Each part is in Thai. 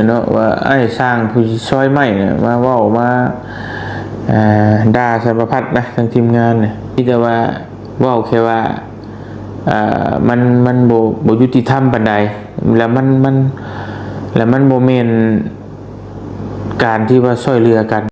เนาะว่าไอ้สร้างผู้ช่วยใหม่เนี่ยมาเว้ามาด่าสารพัดนะทางทีมงานเนี่ยที่จะว่าเว้าแค่ว่ามันบ่ยุติธรรมปานใดแล้วมันบ่แม่นการที่ว่าช่วยเหลือกัน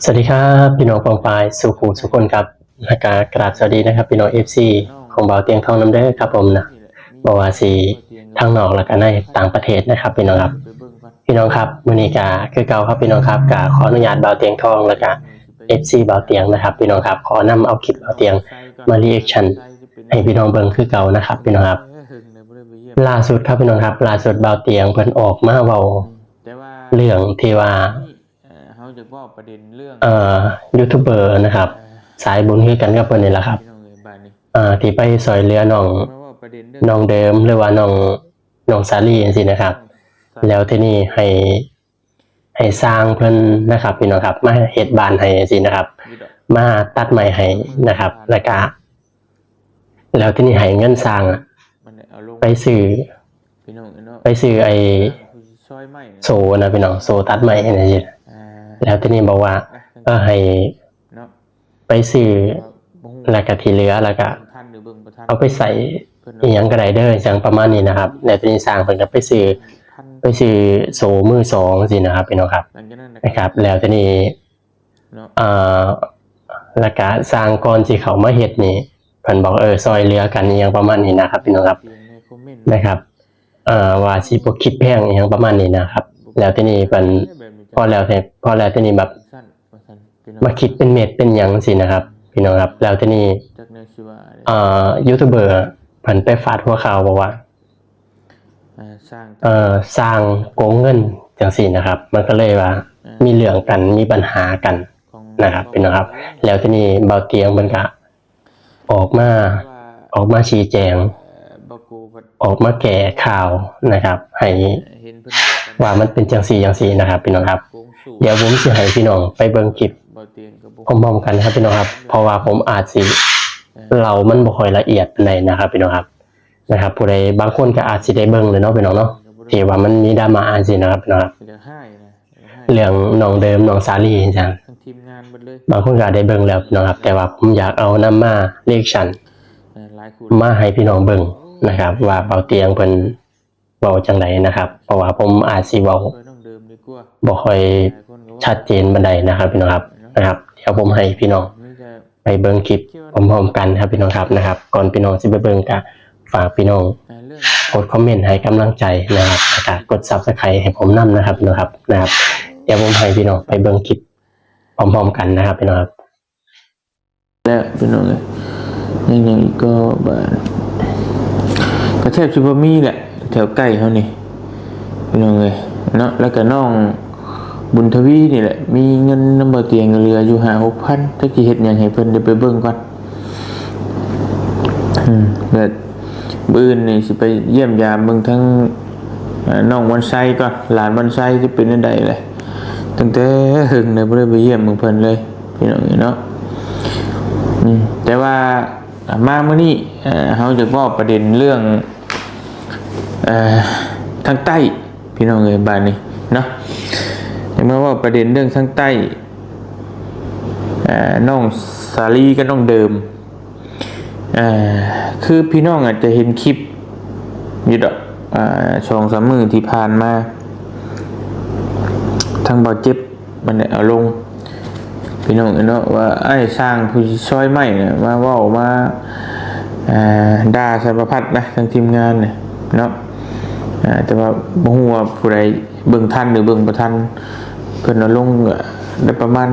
สวัสดีครับพี่น้องปองปายสุขุสุคนครับและกราบสวัสดีนะครับพี่น้อง FC ของเบาเตียงทองน้ำเด้อครับผมนะบอกว่าสีทางนอกและก็ในต่างประเทศนะครับพี่น้องครับมื้อนี้ก็คือเก่าครับพี่น้องครับก็ขออนุญาตเบาเตียงทองและก็ FC เบาเตียงนะครับพี่น้องครับขอนำเอาคลิปเบาเตียงมารีแอคชั่นให้พี่น้องเบิ่งคือเก่านะครับพี่น้องครับล่าสุดครับพี่น้องครับล่าสุดเบาเตียงเพิ่นออกมาเว้าเรื่องที่ว่ายูทูบเบอร์นะครับสายบุญคือกันกับเพิ่นนี่แหละครับที่ไปซอยเรือน้องเดิมหรือว่าน้องสาลีจังซี่นะครับแล้วทีนี้ให้สร้างเพิ่นนะครับพี่น้องครับมาเฮ็ดบ้านให้จังซี่นะครับมาตัดไม้ให้นะครับแล้วทีนี้ให้เงินสร้างไปซื้อไอ้โซนะพี่น้องโซตัดไม้ให้จังซี่แล้วทีนี้บอกว่าให้ไปซื้อแล้วก็ที่เหลือแล้วก็เอาไปใส่อีหยังก็ได้เด้อจังประมาณนี้นะครับแล้วทีนี้สร้างเพิ่นก็ไปซื้อโซมือ2จังซี่นะครับพี่น้องครับนะครับแล้วทีนี้แล้วก็สร้างก่อนสิเข้ามาเฮ็ดนี่เพิ่นบอกซอยเหลือกันอีหยังประมาณนี้นะครับพี่น้องครับนะครับว่าสิบ่คิดแพงอีหยังประมาณนี้นะครับแล้วทีนี้เพิ่นพอแล้วทีนี้แบบมาคิดเป็นเม็ดเป็นหยังสินะครับพี่น้องครับแล้วทีนี้ยูทูบเบอร์เพิ่นไปฟาดหัวข่าวบอกว่าสร้างโกงเงินจังซี่นะครับมันก็เลยว่ามีเรื่องกันมีปัญหากันนะครับพี่น้องครับแล้วทีนี้เบาเตียงมันก็ออกมาชี้แจงออกมาแก้ข่าวนะครับให้ว่ามันเป็นจังซี่นะครับพี่น้องครับเดี๋ยวผมสิให้พี่น้องไปเบิ่งคลิปพร้อมๆกันครับพี่น้องครับเพราะว่าผมอาจสิเรามันบ่ค่อยละเอียดปานใดนะครับพี่น้องครับนะครับผู้ใดบางคนก็อาจสิได้เบิ่งเลยเนาะพี่น้องเนาะที่ว่ามันมีดราม่าจังซี่นะครับพี่น้องครับเรื่องน้องเดิมน้องสาลีจังบางคนก็ได้เบิ่งแล้วพี่น้องครับแต่ว่าผมอยากเอานำมาเรียกชันมาให้พี่น้องเบิ่งนะครับว่าเบาเตียงเพิ่นเว้าจังไดนะครับเพราะว่าผมอาจสิเว้าบ่ค่อยชัดเจนปานใดนะครับพี่น้องครับนะครับเดี๋ยวผมให้พี่น้องไปเบิ่งคลิปพร้อมๆกันครับพี่น้องครับนะครับก่อนพี่น้องสิไปเบิ่งก็ฝากพี่น้องกดคอมเมนต์ให้กำลังใจนะครับแล้วก็กด Subscribe ให้ผมนำนะครับพี่น้องครับนะครับเดี๋ยวผมให้พี่น้องไปเบิ่งคลิปพร้อมๆกันนะครับพี่น้องครับแล้วพี่น้องเอ้ยยังก็บ่ก็แทบสิบ่มีแหละแถวใกล้เฮานี่พี่น้องเอ้ยเนาะแล้วก็น้องบุญทวีนี่แหละมีเงินนำบ่เตียงเหลืออยู่ 5-6,000 จักสิเฮ็ดหยังให้เพิ่นได้ไปเบิ่งก่อนแบบมื้ออื่นนี่สิไปเยี่ยมยามเบิ่งทั้งน้องวันไซก่อนหลานวันไซสิเป็นจังได๋แหละตั้งแต่หึงได้บ่ได้ไปเยี่ยมเบิ่งเพิ่นเลยพี่น้องเนาะแต่ว่ามามื้อนี้เฮาจะเว้าประเด็นเรื่องทางใต้พี่น้องเอ้ยบ้านนี้เนาะเมื่อว่าประเด็นเรื่องทางใต้น้องสาลีกับน้องเดิมคือพี่น้องอาจจะเห็นคลิปอยู่ดอก2-3 มื้อที่ผ่านมาทางบ่เจ็บมันได้เอาลงพี่น้องเนาะว่าไอ้สร้างผู้ช่วยใหม่เนี่ยมาเว้ามาด่าสารพัดนะทางทีมงานเนี่ยเนาะแต่ว่าบ่ฮู้ว่าผู้ใดเบิ่งทันหรือเบิ่งบ่ทันเพิ่นเอาลงได้ประมาณ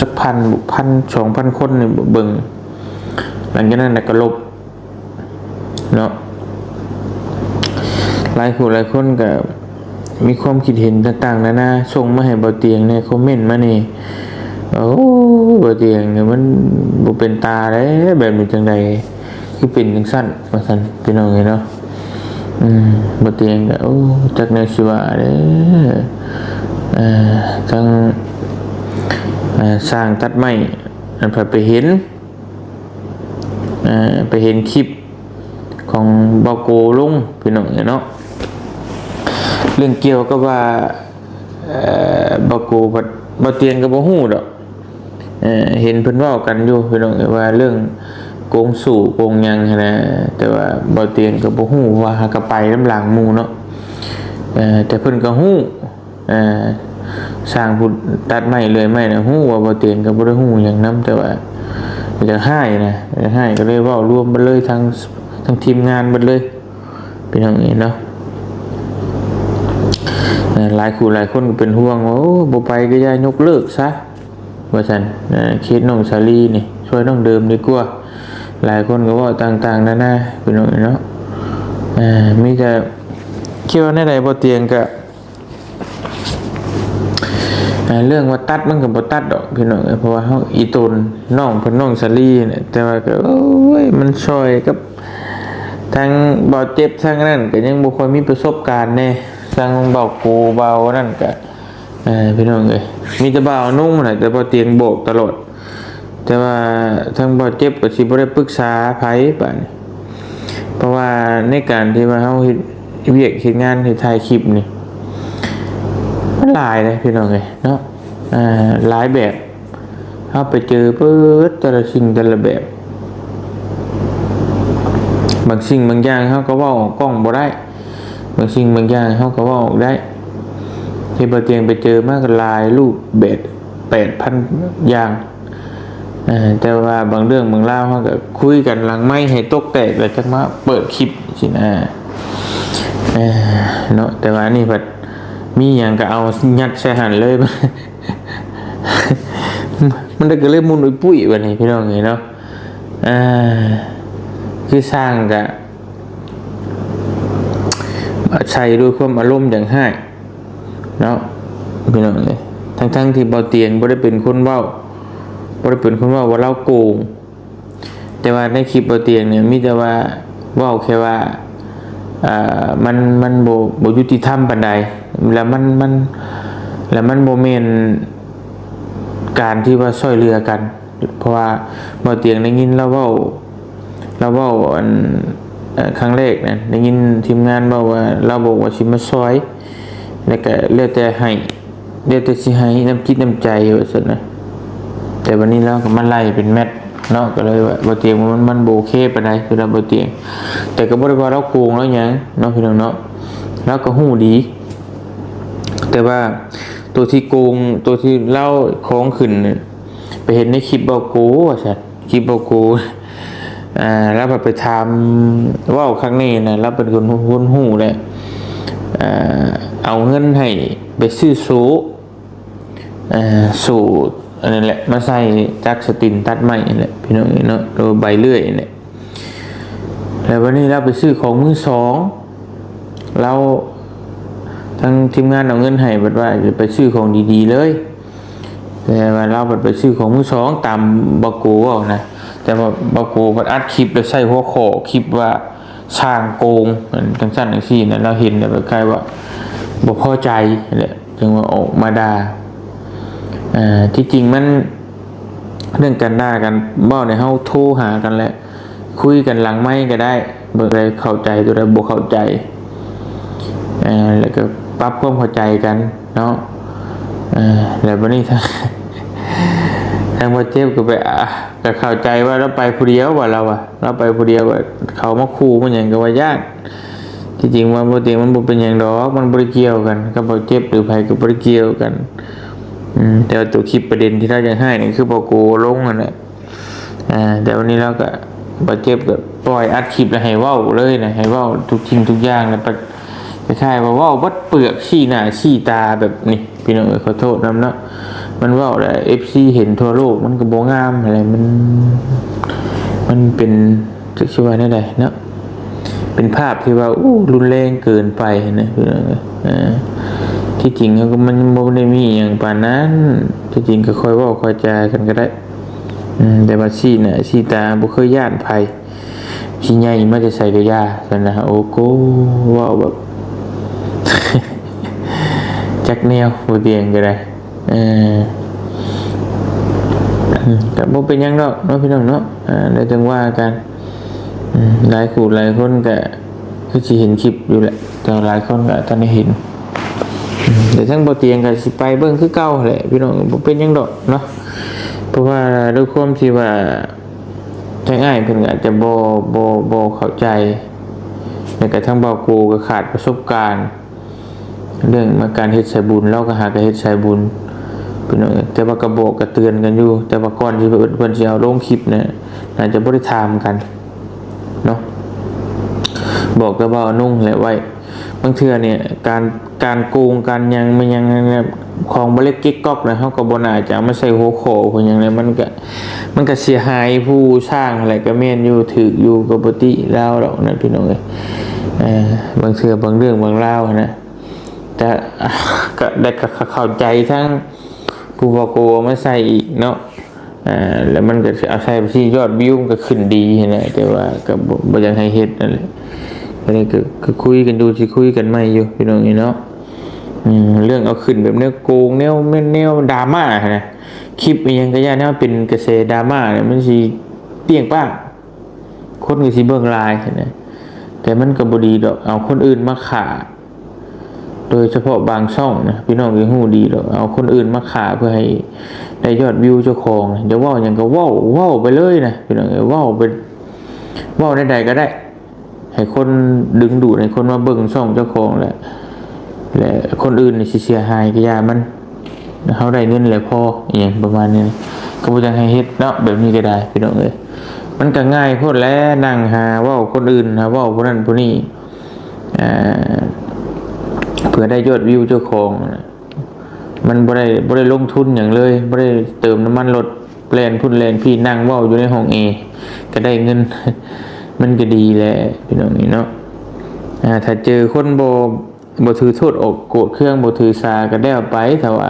สัก1,000-2,000 คนนี่เบิ่งหลังจากนั้นก็ลบเนาะหลายคนก็มีความคิดเห็นต่างๆนานาส่งมาให้เบาเตียงในคอมเมนต์มานี่โอ้เบาเตียงเนี่ยมันบ่เป็นตาเด้แบบนี้จังได๋คือเป็นจังซั่นว่าซั่นพี่น้องเอ้ยเนาะเบาเตียงก็โอ้จักแนวสิว่าเด้ ทั้งสร้างตัดไม้อันไปเห็นคลิปของบาโกลุงพี่น้องเนาะเรื่องเกี่ยวกับว่าบาโกบ่เตียงกับบ่ฮู้ดอกเห็นเพิ่นเว้ากันอยู่พี่น้องว่าเรื่องโกงสู่โกงหยังนะแต่ว่าบ่เตียงกับบ่ฮู้ว่าหากไปน้ำหลังหมู่เนาะแต่เพิ่นก็ฮู้สร้างผู้ตัดไม้เลยไม้นะฮู้ว่าบ่เตียงก็บ่ได้ฮู้หยังนํแต่ว่าอยากให้นะอยากให้ก็เลยเว้ารวมไปเลยทั้งทีมงานเบิดเลยพี่น้องเนาะหลายคนก็เป็นห่วงว่าโอ้บ่ไปก็อย่ายกเลิกซะว่าซั่นเคสน้องสาลีนี่ช่วยน้องเดิมดีกว่าหลายคนก็ว่าต่างๆนานาพี่น้องเนาะมีแต่คิดว่าในใดบ่เตียงก็เรื่องว่าตัดมันก็บ่ตัดดอกพี่น้องเพราะว่าเฮาอีตนน้องเพิ่นน้องสาลีเนี่ยแต่ว่าก็โอ้ยมันช่วยกับทางบ่เจ็บทางนั้นก็ยังบ่ค่อยมีประสบการณ์แน่ทางเบากูเบานั่นก็พี่น้องเอ้ยมีแต่เบานุ่มน่ะแต่บ่เตียงโบกตลอดแต่ว่าทางบ่เจ็บก็สิบ่ได้ปรึกษาไผปานนี้เพราะว่าในการที่ว่าเฮาเฮ็ดเวียกเฮ็ดงานเฮ็ดถ่ายคลิปนี่มันหลายเลยพี่น้องเอ้ยเนาะหลายแบบเฮาไปเจอเปิดแต่ละสิ่งแต่ละแบบบางสิ่งบางอย่างเฮาก็เว้าออกกล้องบ่ได้บางสิ่งบางอย่างเฮาก็เว้าออกได้ที่บ่เตียงไปเจอมาก็หลายรูปแบบ 8,000 อย่างแต่ว่าบางเรื่องบางราวเฮาก็คุยกันหลังไมค์ให้ตกแตกแล้วจักมาเปิดคลิปสินะเนาะแต่ว่านี่เพิ่นมีหยังก็เอายัดใส่หั่นเลย มันได้ก็เลยมุนอุ้ยปุ้ยบัดนี้พี่น้องเอ้ยเนาะคือสร้างก็ใช้ด้วยความอารมณ์อย่างให้เนาะพี่น้องเอ้ยทั้งที่บ่เตียงบ่ได้เป็นคนเว้าว่าเราโกงแต่ว่าในคลิปบ่เตียงเนี่ยมีแต่ว่าเว้าแค่ว่ามันบ่ยุติธรรมปานใดแล้วมันบ่แม่นการที่ว่าช่วยเหลือกันเพราะว่าบ่เตียงได้ยินเราเว้าอันครั้งแรกนะได้ยินทีมงานบอกว่าเราบอกว่าสิมาช่วยแล้วก็เลือกแต่สิให้น้ำจิตน้ำใจว่าซั่นนะแต่วันนี้เราก็มาไล่เป็นแมทเนาะก็เลยว่าบ่เตียงมันบ่โอเคปานใดคือเราบ่เตียงแต่ก็บ่ได้ว่าเราโกงแล้วหยังเนาะพี่น้องเนาะเราก็ฮู้ดีแต่ว่าตัวที่โกงตัวที่เล่าของขึ้นไปเห็นในคลิปบ่โกว่าซั่นคลิปบ่โกแล้วไปทำว่าครั้งนี้นะแล้วเป็นคนหูแหละเอาเงินให้ไปซื้อสูตรอันนั้นแหละมาใส่จักสตินตัดไม้นี่แหละพี่น้องเนาะโดยใบเลื่อยนี่แล้ววันนี้เราไปซื้อของมือสองเราทางทีมงานเอาเงินให้บอกว่าจะไปซื้อของดีๆเลยแต่ว่าเราไปซื้อของมือสองตามบาโก้เอานะแต่ว่าบาโก้มันอัดคลิปแล้วใส่หัวข้อคลิปว่าช่างโกงจังซั่นจังซี่นะเราเห็นแบบใกล้ว่าบ่พอใจแหละจึงว่าออกมาด่าที่จริงมันเรื่องการด่ากันเว้าในเฮาโทรหากันแหละคุยกันหลังไมค์ก็ได้บ่ได้เข้าใจตัวใดบ่เข้าใจแล้วก็ปรับความเข้าใจกันเนาะแล้วบัดนี้ทางบ่เจ็บก็ไปก็เข้าใจว่าเราไปผู้เดียวว่าเราไปผู้เดียวว่าเขามาขู่มันหยังก็ว่าญาติที่จริงว่าบ่เตียงมันบ่เป็นหยังดอกมันบ่ได้เกี่ยวกันกับบ่เจ็บหรือไผก็บ่ได้เกี่ยวกันแต่ว่าตัวคลิปประเด็นที่เราจะให้นี่คือบ่โกลงนั่นแหละแต่วันนี้เราก็บ่เจ็บก็ปล่อยอัดคลิปแล้วให้เว้าเลยนะให้เว้าทุกสิ่งทุกอย่างแล้วคล้ายๆว่าเว้าวัดเปลือกชี้หน้าชี้ตาแบบนี้พี่น้องขอโทษนำเนาะมันเว้าแล้ว FC เห็นทั่วโลกมันก็บ่งามอะไรมันเป็นจักสิว่าได้ใดเนาะเป็นภาพที่ว่ารุนแรงเกินไปนะพี่น้องที่จริงก็มันบ่ได้มีหยังปานนั้นที่จริงก็ค่อยเว้าค่อยจากันก็ได้แต่ว่าชี้หน้าชี้ตาบ่เคยย้านไผสิใหญ่มาจะใส่กะยาซั่นนะโอ้โกเว้าแบบ จ จักแนวบ่เตียงก็ได้ก็บ่เป็นหยังดอกเนาะพี่น้องเนาะได้จังว่ากันหลายคู่หลายคนก็คือสิเห็นคลิปอยู่แหละแต่หลายคนก็ทันได้เห็นแต่ทั้งบ่เตียงก็สิไปเบิ่งคือเก่าแหละพี่น้องบ่เป็นหยังดอกเนาะเพราะว่าด้วยความที่ว่าทางอ้ายเพิ่นก็อาจจะบ่เข้าใจแล้วก็ทั้งเบากูก็ขาดประสบการณ์เรื่องมาการเฮ็ดสายบุญเราก็หาก็เฮ็ดสายบุญพี่น้องแต่ว่าก็บอกก็เตือนกันอยู่แต่ว่าก่อนที่เพิ่นสิเอาลงคลิปเนี่ยน่าจะบ่ได้ถามกันเนาะบอกแต่ว่านุ่งแหละไว้บางเทื่อเนี่ยการโกงการยังมันยังเนี่ยของบ่เล็กกิ๊กก๊อกนะเฮาก็บ่น่าจะเอามาใส่หัวโขพวกหยังเนี่ยมันก็เสียหายผู้สร้างอะไรก็แม่นอยู่ถูกอยู่กับปกติแล้วดอกนะพี่น้องเอ้ยบางเทื่อบางเรื่องบางราวนะแต่ก็ได้เข้าใจทั้งผู้ว่าโกมาใส่อีกเนาะแล้วมันก็เอาใส่ไปที่ยอดวิวมันก็ขึ้นดีนะแต่ว่าก็บ่อยากให้เฮ็ดนั่นแหละอันนี้ก็คุยกันดูสิคุยกันใหม่อยู่พี่น้องนี่เนาะเรื่องเอาขึ้นแบบแนวโกงแนวดราม่านะคลิปอีหยังก็ย่าแนวเป็นกระแสดราม่าเนี่ยมันสิเปรี้ยงป้างคนก็สิเบิ่งลายนะแต่มันก็บ่ดีดอกเอาคนอื่นมาฆ่าโดยเฉพาะบางช่องนะพี่น้องก็ฮู้ดีดอกเอาคนอื่นมาฆ่าเพื่อให้ได้ยอดวิวเจ้าของจะเว้าหยังก็เว้าไปเลยนะพี่น้องเว้าไปเว้าใดๆก็ได้ให้คนดึงดูดให้คนมาเบิ่งช่องเจ้าของและคนอื่นนี่สิเสียหายก็อย่ามันเฮาได้เงินแล้วพออีหยังประมาณนี้ก็บ่จังให้เฮ็ดเนาะแบบนี้ก็ได้พี่น้องเอ้ยมันก็ง่ายโพดแล้วนั่งหาเว้าคนอื่นหาเว้าผู้นั้นผู้นี้เพื่อได้ยอดวิวเจ้าของมันบ่ได้ลงทุนหยังเลยบ่ได้เติมน้ำมันรถแล่นพุ่นแล่นพี่นั่งเว้าอยู่ในห้องก็ได้เงิน มันก็ดีแหละพี่น้องนี่เนาะถ้าเจอคนบ่ถือโทษอกโกรธเครื่องบ่ถือสาก็ได้เอาไปแต่ว่า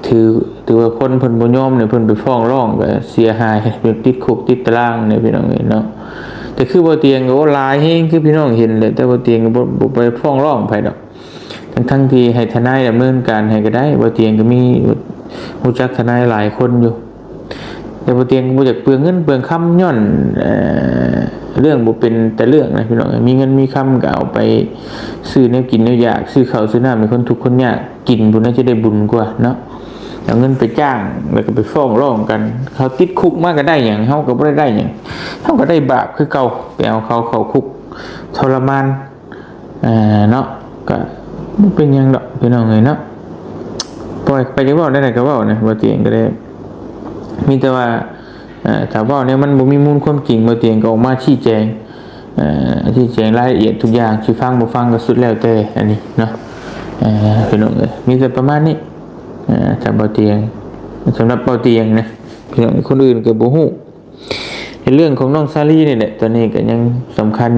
ถือว่าคนเพิ่นบ่ยอมเนี่ยเพิ่นไปฟ้องร้องก็เสียหายเป็นติดคุกติดตารางเนี่ยพี่น้องนี่เนาะแต่คือบ่เตียงก็หลายแฮงคือพี่น้องเห็นเลยแต่บ่เตียงก็บ่ไปฟ้องร้องไผดอกทั้งที่ให้ทนายดำเนินการให้ก็ได้บ่เตียงก็มีรู้จักทนายหลายคนอยู่แต่บ่เตียงบ่อยากเปลืองเงินเปลืองคำย้อนเรื่องบ่เป็นแต่เรื่องนะพี่น้องมีเงินมีคำก็เอาไปซื้อแนวกินแนวอยากซื้อข้าวซื้อน้ำให้คนทุกข์คนยากกินบุญน่าจะได้บุญกว่าเนาะเอาเงินไปจ้างแล้วก็ไปฟ้องร้องกันเขาติดคุกมาก็ได้หยังเฮาก็บ่ได้หยังเฮาก็ได้บาปคือเก่าไปเอาเขาเข้าคุกทรมานเนาะก็บ่เป็นหยังดอกพี่น้องเอ้ยเนาะปล่อยไปจะเว้าได้ก็เว้านะบ่เตียงก็ได้มีแต่ว่าถ้าว่าเนี่ยมันบ่มีมูลความจริงบ่เตียงก็ออกมาชี้แจงรายละเอียดทุกอย่างสิฟังบ่ฟังก็สุดแล้วแต่อันนี้เนาะพี่น้องเอ้ยมีแต่ประมาณนี้ถ้าบ่เตียงสำหรับบ่เตียงนะพี่น้องคนอื่นก็บ่ฮู้ในเรื่องของน้องซาลีนี่แหละตอนนี้ก็ยังสำคัญ